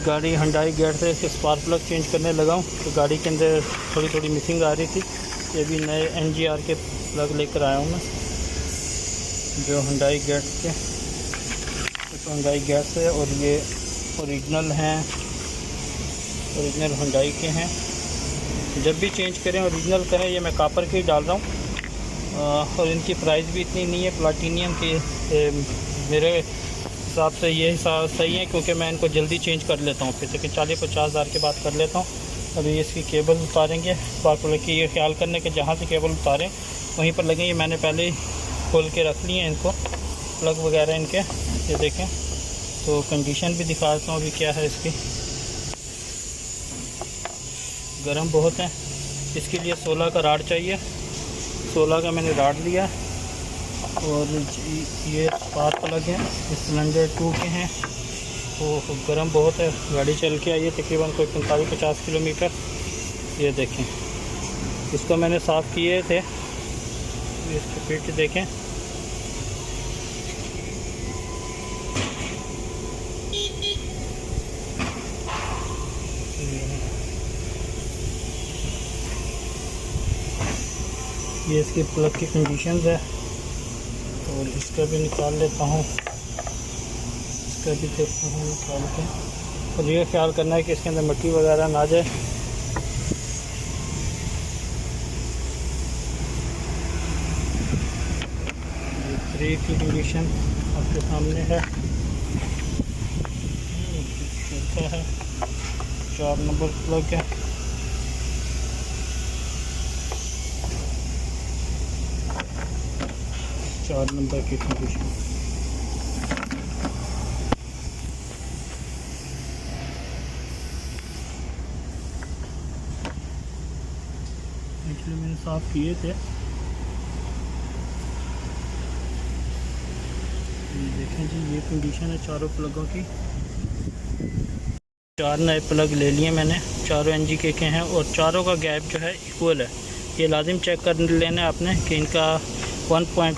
गाड़ी Hyundai gate से इसके स्पार्क प्लग चेंज करने लगा हूँ, तो गाड़ी के अंदर थोड़ी थोड़ी मिसिंग आ रही थी। ये भी नए NGR के प्लग लेकर आया हूँ मैं, जो हुंडई गेट के, हुंडई गेट से, और ये ओरिजिनल हैं, ओरिजिनल हुंडई के हैं। जब भी चेंज करें ओरिजिनल करें। ये मैं कापर के ही डाल रहा हूँ, और इनकी प्राइस भी इतनी नहीं है प्लाटीनियम की। मेरे हिसाब से ये सही है, क्योंकि मैं इनको जल्दी चेंज कर लेता हूँ, फिर कि 40-50 हज़ार के बाद कर लेता हूँ। अभी इसकी केबल उतारेंगे, स्पार्क प्लग की ये ख्याल करने के जहाँ से केबल उतारें वहीं पर लगें। ये मैंने पहले ही खोल के रख लिए हैं इनको, प्लग वगैरह इनके, ये देखें। तो कंडीशन भी दिखाता हूँ अभी क्या है इसकी। गर्म बहुत है, इसके लिए 16 का राड चाहिए। 16 का मैंने राड लिया, और ये स्पार्क प्लग हैं, ये सिलेंडर 2 के हैं। तो गर्म बहुत है, गाड़ी चल के आई है तकरीबन कोई 45-50 किलोमीटर। ये देखें, इसको मैंने साफ़ किए थे, इसके पीठ देखें। ये इसके प्लग की कंडीशन है, और इसका भी निकाल लेता हूँ, इसका भी देखता हूँ निकाल के। और ये ख्याल करना है कि इसके अंदर मिट्टी वगैरह ना जाए। ये 3 की कंडीशन आपके सामने है, छोटा है, 4 नंबर प्लग है। चार नंबर की कंडीशन। एक्चुअली मैंने साफ़ किए थे, ये देखें जी, ये कंडीशन है चारों प्लगों की। 4 नए प्लग ले लिए मैंने, चारों NGK के हैं, और चारों का गैप जो है इक्वल है। ये लाजिम चेक कर लेना आपने कि इनका 1.1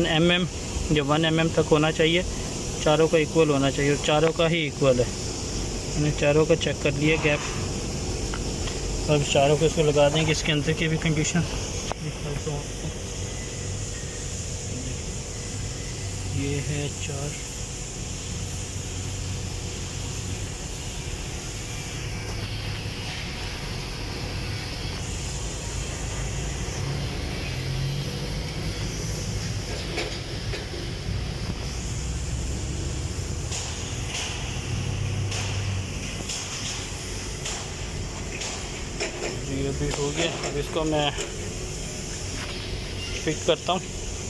mm या 1 mm तक होना चाहिए, चारों का इक्वल होना चाहिए, और चारों का ही इक्वल है। मैंने चारों का चेक कर लिया गैप। अब चारों को इसको लगा देंगे। इसके अंदर की भी कंडीशन दिखाता हूँ आपको। ये है 4, ये भी हो गया। अब इसको मैं फिट करता हूँ।